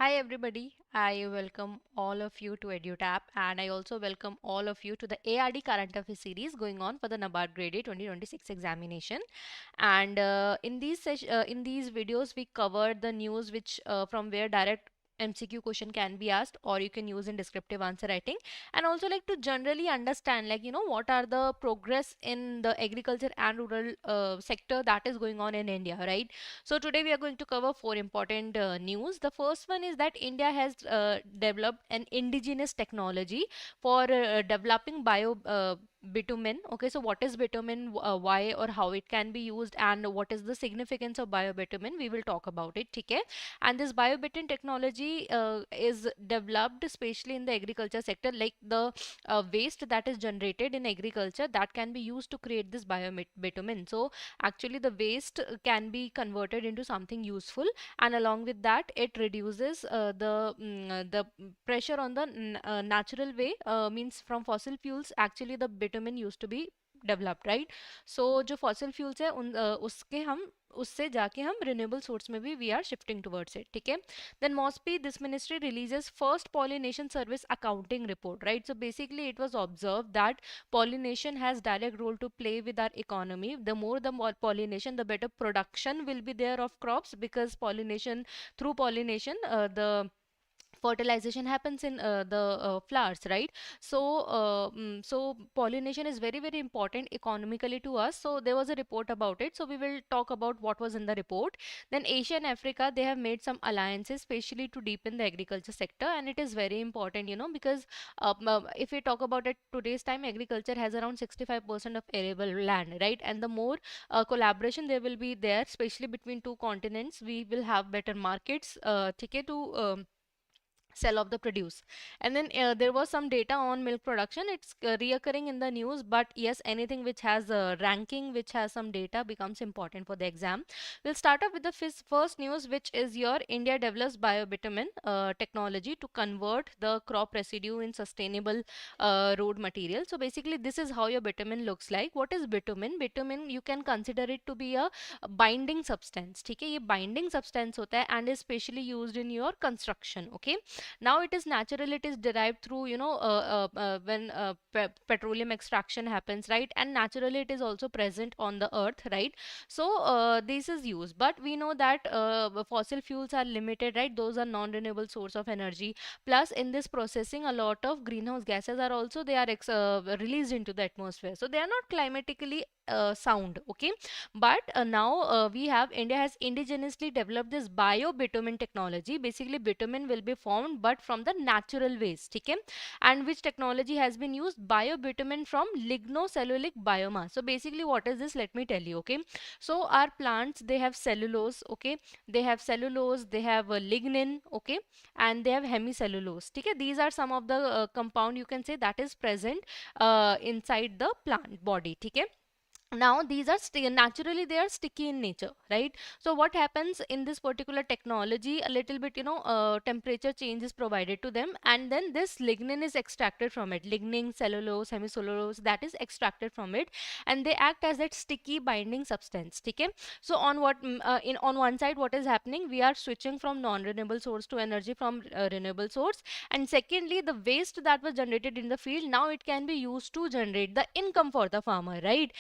Hi everybody, I welcome all of you to EduTap and I also welcome all of you to the ARD Current Affairs series going on for the NABARD Grade A 2026 examination. And in these videos we covered the news which from where direct MCQ question can be asked or you can use in descriptive answer writing, and also like to generally understand what are the progress in the agriculture and rural sector that is going on in India, right? So today we are going to cover four important news. The first one is that India has developed an indigenous technology for developing bitumen. Okay, so what is bitumen, why or how it can be used, and what is the significance of bio-bitumen? We will talk about it. Okay, and this bio-bitumen technology is developed especially in the agriculture sector, like the waste that is generated in agriculture that can be used to create this bio-bitumen. So actually the waste can be converted into something useful, and along with that it reduces the pressure on the natural way, means from fossil fuels actually the bitumen used to be developed, right? So जो fossil fuels है उसके हम उससे जाके हम renewable source में भी we are shifting towards it. ठीक है? Then MOSPI, this ministry releases first pollination service accounting report, right? So basically it was observed that pollination has direct role to play with our economy. The more the more pollination, the better production will be there of crops, because through pollination the fertilization happens in the flowers, right? So pollination is very very important economically to us. So there was a report about it, so we will talk about what was in the report. Then Asia and Africa, they have made some alliances especially to deepen the agriculture sector, and it is very important, because if we talk about it today's time, agriculture has around 65% of arable land, right? And the more collaboration there will be there, especially between two continents, we will have better markets, ठीक है, to sell off the produce. And then there was some data on milk production. It's reoccurring in the news, but yes, anything which has a ranking, which has some data, becomes important for the exam. We'll start off with the first news, which is your India develops bio-bitumen technology to convert the crop residue in sustainable road material. So basically this is how your bitumen looks like. What is bitumen? Bitumen, you can consider it to be a binding substance. ठीक है, ये binding substance होता है and is specially used in your construction. Okay, now it is natural, it is derived through when petroleum extraction happens, right? And naturally it is also present on the earth, right? So this is used, but we know that fossil fuels are limited, right? Those are non-renewable source of energy. Plus in this processing, a lot of greenhouse gases are also released into the atmosphere, so they are not climatically sound. Okay, but now we have India has indigenously developed this bio-bitumen technology. Basically bitumen will be formed but from the natural waste, okay? And which technology has been used? Bio-bitumen from lignocellulosic biomass. So basically what is this? Let me tell you, okay? So our plants, they have cellulose, okay? They have cellulose, they have lignin, okay? And they have hemicellulose, okay? These are some of the compound, you can say, that is present inside the plant body, okay? Now these are naturally they are sticky in nature, right? So what happens in this particular technology, a little bit, temperature change is provided to them, and then this lignin is extracted from it. Lignin, cellulose, hemicellulose, that is extracted from it, and they act as that sticky binding substance. Okay, so on one side what is happening, we are switching from non-renewable source to energy from renewable source. And secondly, the waste that was generated in the field, now it can be used to generate the income for the farmer, right?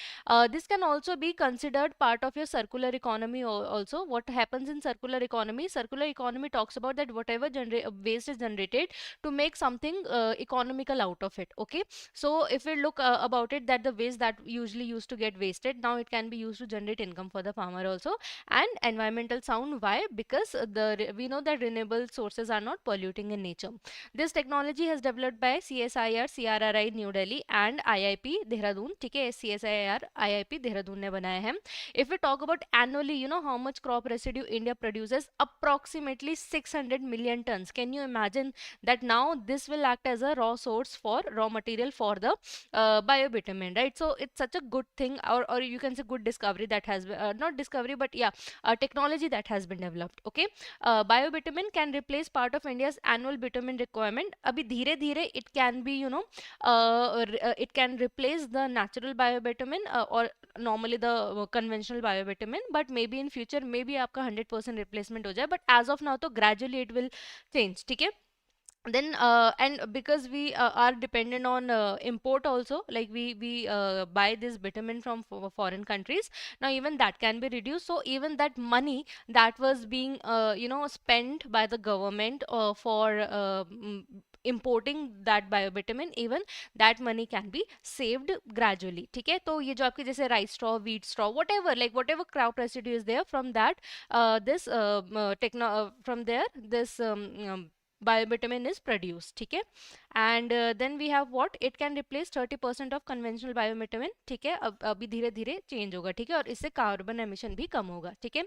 This can also be considered part of your circular economy also. What happens in circular economy? Circular economy talks about that whatever waste is generated, to make something economical out of it. Okay, so if we look about it, that the waste that usually used to get wasted, now it can be used to generate income for the farmer also. And environmental sound, why? Because we know that renewable sources are not polluting in nature. This technology has developed by CSIR CRRI New Delhi and IIP Dehradun. ठीक है, CSIR IIP Dehradun ने बनाया है. If we talk about annually, you know how much crop residue India produces? Approximately 600 million tons. Can you imagine that? Now this will act as a raw material for the bio-bitumen, right? So it's such a good thing, or you can say good discovery that has not discovery, but yeah, technology that has been developed. Okay, bio-bitumen can replace part of India's annual bitumen requirement. Abhi धीरे धीरे it can be, it can replace the natural bio-bitumen, or normally the conventional biovitamin, but maybe in future maybe आपका 100% replacement हो जाए, but as of now तो gradually it will change, ठीक है. Then and because we are dependent on import also, like we buy this vitamin from foreign countries, now even that can be reduced. So even that money that was being spent by the government for importing that biovitamin, even that money can be saved gradually, ठीक है. तो ये जो आपके जैसे rice straw, wheat straw, whatever, like whatever crop residue is there, from that from there this biovitamin is produced, ठीक है. And then we have what, it can replace 30% of conventional biovitamin, ठीक है. अब अभी धीरे धीरे चेंज होगा, ठीक है, और इससे कार्बन एमिशन भी कम होगा, ठीक है.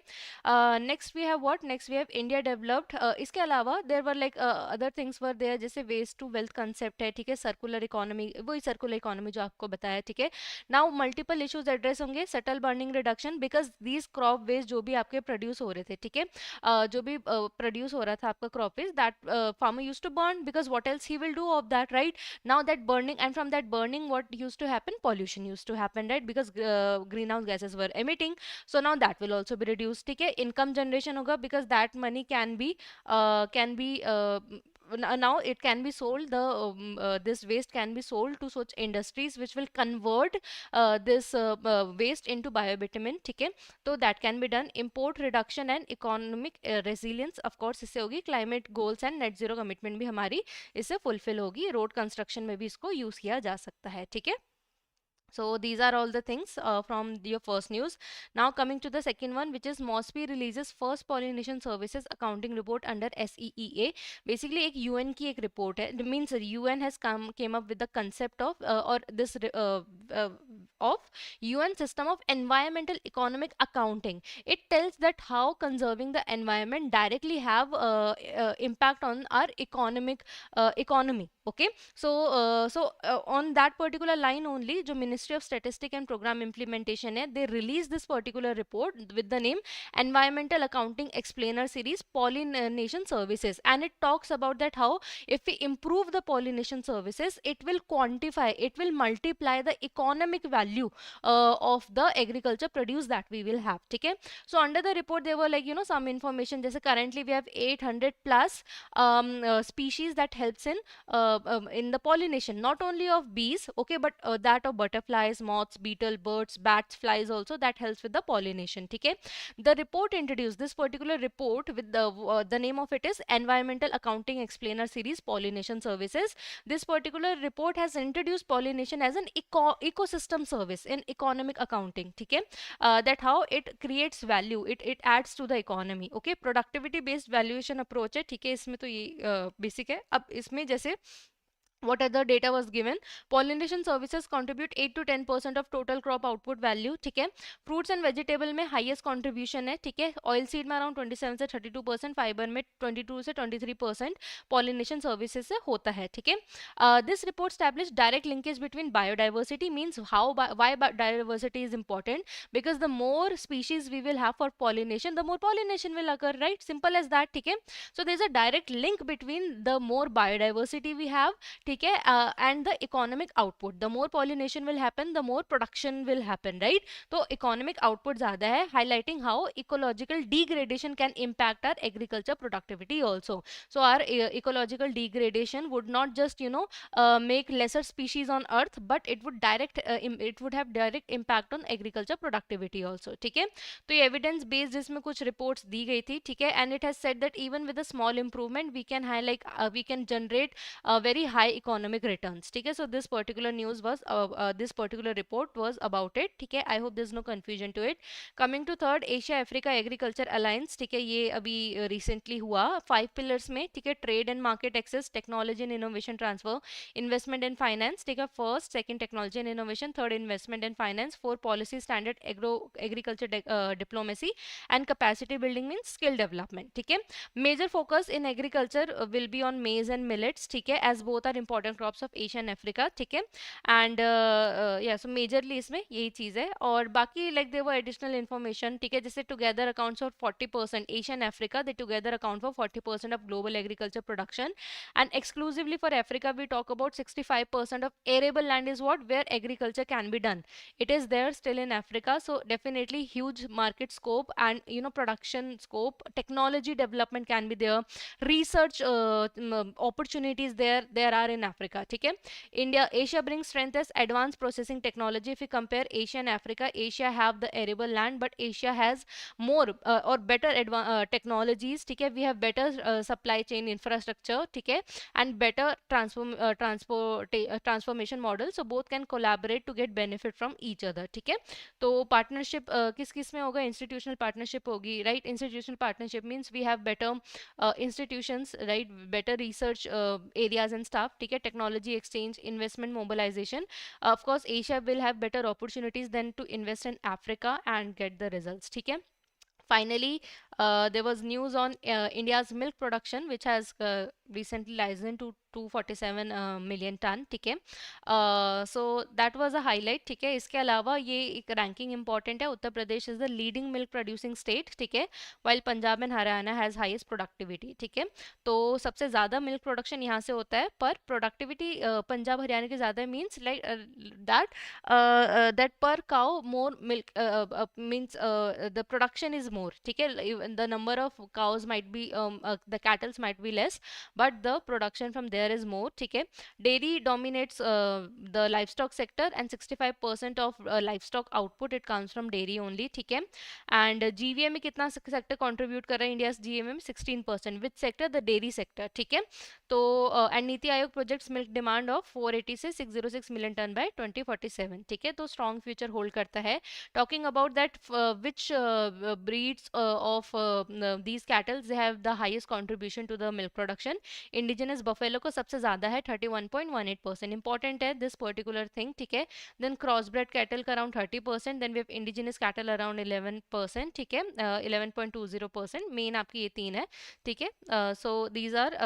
Next we have what, next we have India developed. इसके अलावा there were like other things were there, जैसे वेस्ट टू वेल्थ कंसेप्ट है, ठीक है, सर्कुलर इकोनॉमी, वही सर्कुलर इकोनॉमी जो आपको बताया, ठीक है. नाउ मल्टीपल इश्यूज एड्रेस होंगे, stubble burning reduction, because these crop waste जो भी आपके प्रोड्यूस हो रहे थे, ठीक है, जो भी प्रोड्यूस हो रहा था आपका crop waste, that farmer used to burn, because what else he will do of that, right? Now that burning, and from that burning what used to happen, pollution used to happen, right? Because greenhouse gases were emitting, so now that will also be reduced, ठीक है. Income generation होगा, because that money can be now it can be sold, the this waste can be sold to such industries which will convert this waste into biobitumen, ठीक है. तो that can be done. Import reduction and economic resilience, of course इससे होगी. Climate goals and net zero commitment भी हमारी इससे fulfill होगी. Road construction में भी इसको use किया जा सकता है, ठीक है. So these are all the things from your first news. Now coming to the second one, which is MOSPI releases first pollination services accounting report under SEEA. Basically एक UN की एक report है. It means UN has came up with the concept of or this of UN system of environmental economic accounting. It tells that how conserving the environment directly have impact on our economy. Okay, so on that particular line only, जो Ministry of Statistic and Program Implementation है, they release this particular report with the name Environmental Accounting Explainer Series Pollination Services, and it talks about that how if we improve the pollination services, it will quantify, it will multiply the economic value of the agriculture produce that we will have, ठीक है. So under the report there were like some information, जैसे currently we have 800 plus species that helps in the pollination, not only of bees, okay, but that of butterflies, moths, beetle, birds, bats, flies also, that helps with the pollination, ठीक है. The report introduced this particular report with the name of it is Environmental Accounting Explainer Series Pollination Services. This particular report has introduced pollination as an ecosystem service in economic accounting, ठीक है. That how it creates value, it adds to the economy, okay. Productivity based valuation approach है, ठीक है. इसमें तो ये basic है. अब इसमें जैसे what other data was given, pollination services contribute 8 to 10% of total crop output value, ठीक है. fruits and vegetable में highest contribution है, ठीक है. oil seed में around 27 से 32%, fiber में 22 से 23% pollination services से होता है, ठीक है. This report established direct linkage between biodiversity, means why biodiversity is important, because the more species we will have for pollination, the more pollination will occur, right? Simple as that, ठीक है. So there is a direct link between the more biodiversity we have, ठीक है, and the economic output. The more pollination will happen, the more production will happen, right? तो economic output ज़्यादा है, highlighting how ecological degradation can impact our agriculture productivity also. So our ecological degradation would not just make lesser species on earth, but it would have direct impact on agriculture productivity also, ठीक है. तो ये evidence based इसमें कुछ reports दी गई थी, ठीक है, and it has said that even with a small improvement we can we can generate very high economic returns, ठीक है. So this particular news was this particular report was about it, ठीक है. I hope there's no confusion to it. Coming to third, Asia Africa Agriculture Alliance, ठीक है, ये अभी recently हुआ 5 pillars में, ठीक है. trade and market access, technology and innovation transfer, investment and finance, ठीक है. first, second, technology and innovation, third, investment and finance, four, policy standard, agriculture diplomacy, and capacity building means skill development, ठीक है. major focus in agriculture will be on maize and millets, ठीक है, as both are important important crops of Asia and Africa, ठीक है. And या सो majorly इसमें यही चीज़ है. और बाकी like there were additional information, ठीक है, जैसे together accounts for 40% Asia and Africa, they together account for 40% of global agriculture production. And exclusively for Africa, we talk about 65% of arable land is what where agriculture can be done. It is there still in Africa, so definitely huge market scope and production scope, technology development can be there, research opportunities there are in Africa. Okay, Asia brings strength as advanced processing technology. If we compare Asia and Africa, Asia have the arable land, but Asia has more or better technologies. ठीक है, we have better supply chain infrastructure, ठीक है, and better transformation model, so both can collaborate to get benefit from each other. ठीक है, तो partnership किस किस में होगा, institutional partnership होगी, right? Institutional partnership means we have better institutions, right, better research areas and stuff, ठीक है, technology exchange, investment mobilization. Of course Asia will have better opportunities than to invest in Africa and get the results. ठीक है. Finally, there was news on India's milk production, which has recently risen to 247 million ton. ठीक है, so that was a highlight. ठीक है, इसके अलावा ये एक रैंकिंग इंपॉर्टेंट है. Uttar Pradesh is the leading milk producing state, ठीक है, while Punjab and Haryana has highest productivity. ठीक है, तो सबसे ज़्यादा मिल्क प्रोडक्शन यहाँ से होता है, पर प्रोडक्टिविटी पंजाब हरियाणा की ज़्यादा means like that that per cow more milk means the production is more. ठीक है, the number of cows might be the cattles might be less, but the production from there is more. ठीक है, dairy dominates the livestock sector and 65% of livestock output it comes from dairy only. ठीक है, and GVA में कितना sector contribute कर रहा है, India GVA में 16%. Which sector, the dairy sector. ठीक है, तो and NITI Aayog projects milk demand of 480 से 606 मिलियन टन बाय 2047. ठीक है, तो स्ट्रॉन्ग फ्यूचर होल्ड करता है. Talking about that which breeds of these cattles they have the highest contribution to the milk production. Indigenous buffalo को सबसे ज्यादा है 31.18%. इंपॉर्टेंट है दिस पर्टिकुलर थिंग. ठीक है, देन क्रॉस ब्रेड कैटल का around 30%, then we have indigenous cattle around 11%. ठीक है, 11.20%. मेन आपकी ये तीन है. ठीक है, so these are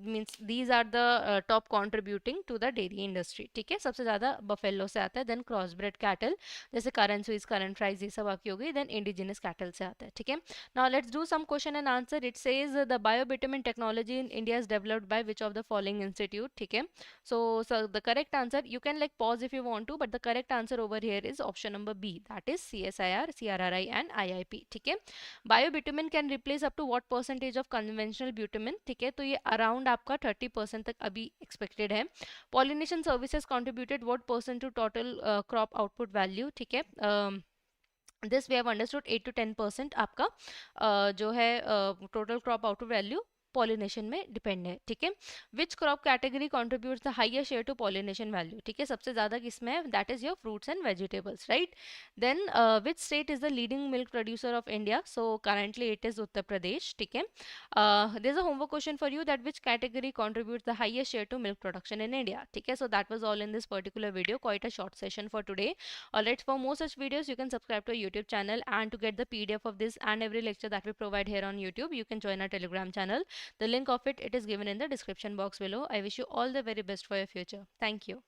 means these are the top contributing to the dairy industry. ठीक है, सबसे ज़्यादा बफेलो से आता है, देन क्रॉस ब्रेड कैटल जैसे करंट स्विस, करंट फ्राइज, ये सब आपकी हो गई, देन इंडिजिनस कैटल से आता है. ठीक है, now let's do some question and answer. It says the biobitumen technology in India is developed by which of the following institute. ठीक है, so the correct answer, you can like pause if you want to, but the correct answer over here is option number B, that is CSIR, CRRI and IIP. ठीक है, biobitumen can replace up to what percentage of conventional bitumen. ठीक है, तो ये around आपका 30% तक अभी expected है. Pollination services contributed what percent to total crop output value. ठीक है, this we have understood 8 to 10% आपका जो है total crop output value pollination में डिपेंड है. ठीक है, which crop category contributes the higher share to pollination value. ठीक है, सबसे ज्यादा किसमें है, that is your fruits and vegetables, right. Then which state is the leading milk producer of India. So currently it is Uttar Pradesh. ठीक है, there is a homework question for you, that which category contributes the higher share to milk production in India. ठीक है, so that was all in this particular video, quite a short session for today. Alright, for more such videos you can subscribe to our YouTube channel, and to get the PDF of this and every lecture that we provide here on YouTube, you can join our Telegram channel. The link of it is given in the description box below. I wish you all the very best for your future. Thank you.